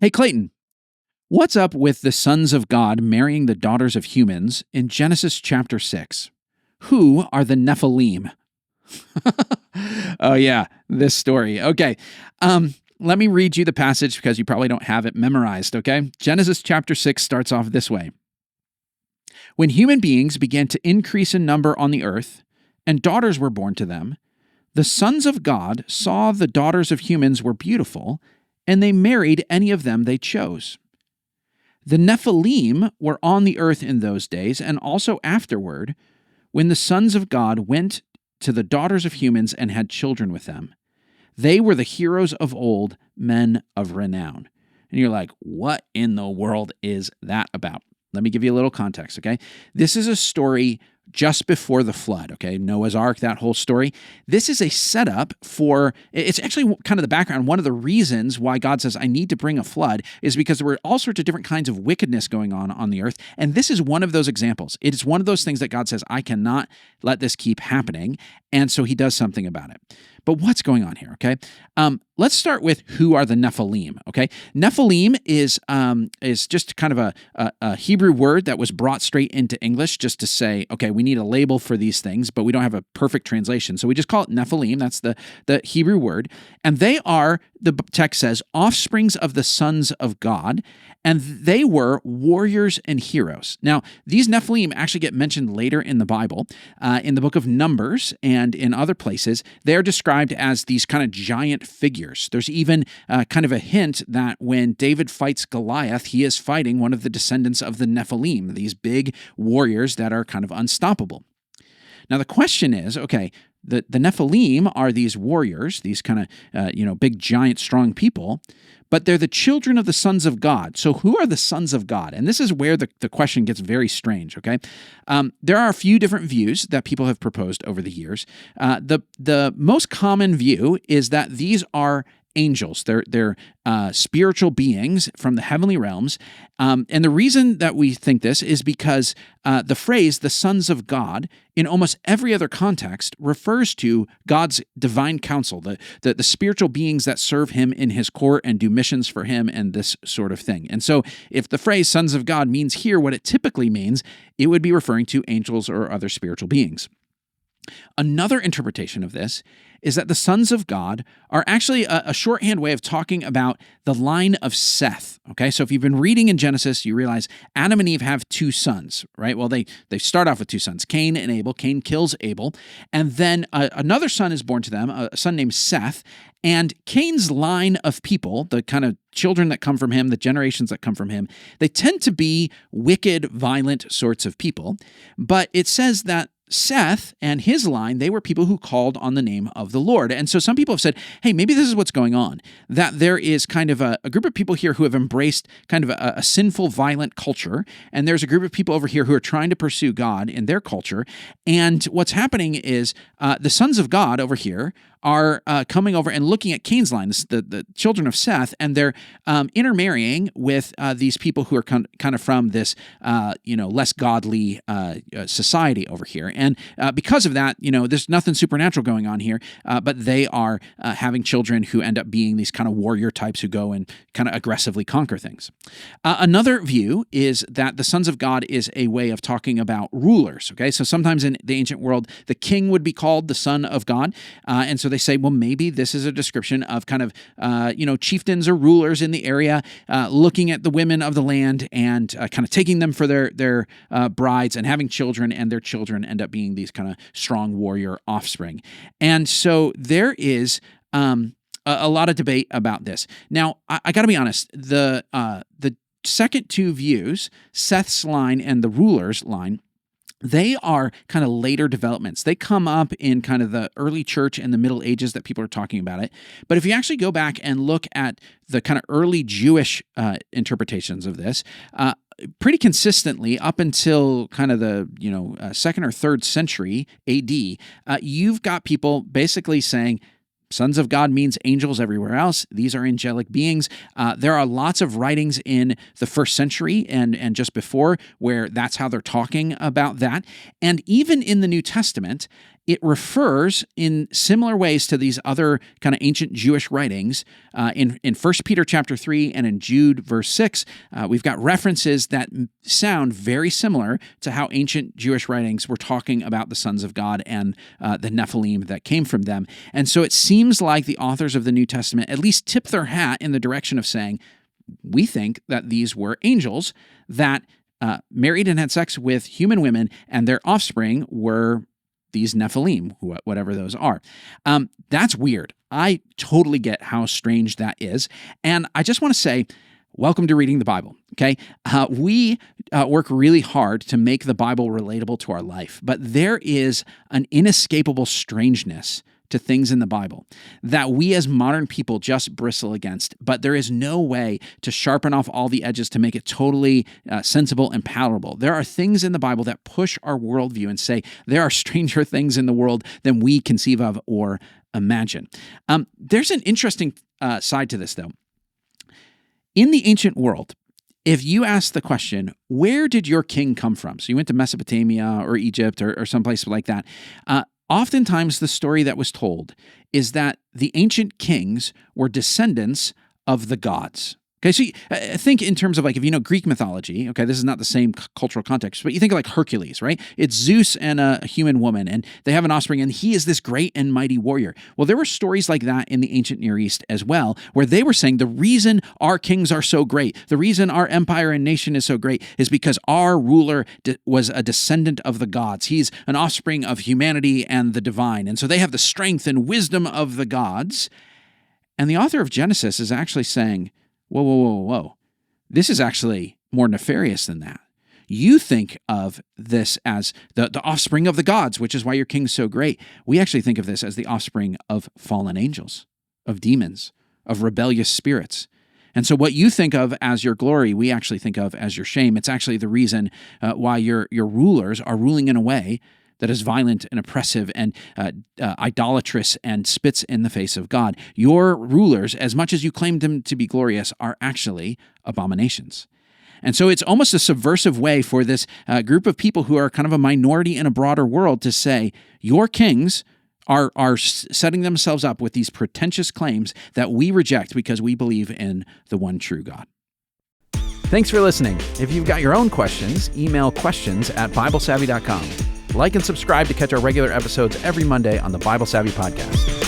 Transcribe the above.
Hey, Clayton, what's up with the sons of God marrying the daughters of humans in Genesis chapter 6? Who are the Nephilim? Oh, yeah, this story. Okay. Let me read you the passage because you probably don't have it memorized, okay? Genesis chapter 6 starts off this way. When human beings began to increase in number on the earth, and daughters were born to them, the sons of God saw the daughters of humans were beautiful, and they married any of them they chose. The Nephilim were on the earth in those days, and also afterward, when the sons of God went to the daughters of humans and had children with them. They were the heroes of old, men of renown. And you're like, what in the world is that about? Let me give you a little context, okay? This is a story just before the flood, okay? Noah's Ark, that whole story. This is a setup for, it's actually kind of the background. One of the reasons why God says, I need to bring a flood is because there were all sorts of different kinds of wickedness going on the earth. And this is one of those examples. It is one of those things that God says, I cannot let this keep happening. And so he does something about it. But what's going on here, okay? Let's start with who are the Nephilim, okay? Nephilim is just kind of a Hebrew word that was brought straight into English just to say, okay, we need a label for these things, but we don't have a perfect translation. So we just call it Nephilim. That's the Hebrew word. And they are, the text says, offsprings of the sons of God, and they were warriors and heroes. Now, these Nephilim actually get mentioned later in the Bible, in the book of Numbers and in other places. They're described as these kind of giant figures. There's even kind of a hint that when David fights Goliath, he is fighting one of the descendants of the Nephilim, these big warriors that are kind of unstoppable. Now, the question is, okay, the Nephilim are these warriors, these kind of, big, giant, strong people, but they're the children of the sons of God. So who are the sons of God? And this is where the question gets very strange, okay? There are a few different views that people have proposed over the years. The most common view is that these are angels. They're spiritual beings from the heavenly realms. And the reason that we think this is because the phrase, the sons of God, in almost every other context, refers to God's divine counsel, the spiritual beings that serve him in his court and do missions for him and this sort of thing. And so if the phrase sons of God means here what it typically means, it would be referring to angels or other spiritual beings. Another interpretation of this is that the sons of God are actually a shorthand way of talking about the line of Seth, okay? So if you've been reading in Genesis, you realize Adam and Eve have two sons, right? Well, they start off with two sons, Cain and Abel. Cain kills Abel, and then another son is born to them, a son named Seth, and Cain's line of people, the kind of children that come from him, the generations that come from him, they tend to be wicked, violent sorts of people, but it says that Seth and his line, they were people who called on the name of the Lord. And so some people have said, hey, maybe this is what's going on, that there is kind of a group of people here who have embraced kind of a sinful, violent culture, and there's a group of people over here who are trying to pursue God in their culture. And what's happening is the sons of God over here are coming over and looking at Cain's line, the children of Seth, and they're intermarrying with these people who are kind of from this, less godly society over here. And because of that, there's nothing supernatural going on here, but they are having children who end up being these kind of warrior types who go and kind of aggressively conquer things. Another view is that the sons of God is a way of talking about rulers, okay? So sometimes in the ancient world, the king would be called the son of God, and so they say, well, maybe this is a description of kind of, chieftains or rulers in the area looking at the women of the land and kind of taking them for their brides and having children, and their children end up being these kind of strong warrior offspring. And so there is a lot of debate about this. Now, I got to be honest, the second two views, Seth's line and the ruler's line, they are kind of later developments. They come up in kind of the early church and the Middle Ages that people are talking about it. But if you actually go back and look at the kind of early Jewish interpretations of this, pretty consistently up until kind of the second or third century AD, you've got people basically saying, sons of God means angels everywhere else. These are angelic beings. There are lots of writings in the first century and just before where that's how they're talking about that. And even in the New Testament, it refers in similar ways to these other kind of ancient Jewish writings. In 1 Peter chapter 3 and in Jude verse 6, we've got references that sound very similar to how ancient Jewish writings were talking about the sons of God and the Nephilim that came from them. And so it seems like the authors of the New Testament at least tip their hat in the direction of saying, we think that these were angels that married and had sex with human women, and their offspring were these Nephilim, whatever those are. That's weird. I totally get how strange that is. And I just want to say, welcome to Reading the Bible, okay? We work really hard to make the Bible relatable to our life, but there is an inescapable strangeness to things in the Bible that we as modern people just bristle against, but there is no way to sharpen off all the edges to make it totally sensible and palatable. There are things in the Bible that push our worldview and say there are stranger things in the world than we conceive of or imagine. There's an interesting side to this, though. In the ancient world, if you ask the question, where did your king come from? So you went to Mesopotamia or Egypt or someplace like that. Oftentimes, the story that was told is that the ancient kings were descendants of the gods. Okay, so think in terms of like, if you know Greek mythology, okay, this is not the same cultural context, but you think of like Hercules, right? It's Zeus and a human woman, and they have an offspring, and he is this great and mighty warrior. Well, there were stories like that in the ancient Near East as well, where they were saying the reason our kings are so great, the reason our empire and nation is so great is because our ruler was a descendant of the gods. He's an offspring of humanity and the divine. And so they have the strength and wisdom of the gods. And the author of Genesis is actually saying, whoa. This is actually more nefarious than that. You think of this as the offspring of the gods, which is why your king's so great. We actually think of this as the offspring of fallen angels, of demons, of rebellious spirits. And so what you think of as your glory, we actually think of as your shame. It's actually the reason why your rulers are ruling in a way that is violent and oppressive and idolatrous and spits in the face of God. Your rulers, as much as you claim them to be glorious, are actually abominations. And so it's almost a subversive way for this group of people who are kind of a minority in a broader world to say, your kings are setting themselves up with these pretentious claims that we reject because we believe in the one true God. Thanks for listening. If you've got your own questions, email questions@BibleSavvy.com. Like and subscribe to catch our regular episodes every Monday on the Bible Savvy Podcast.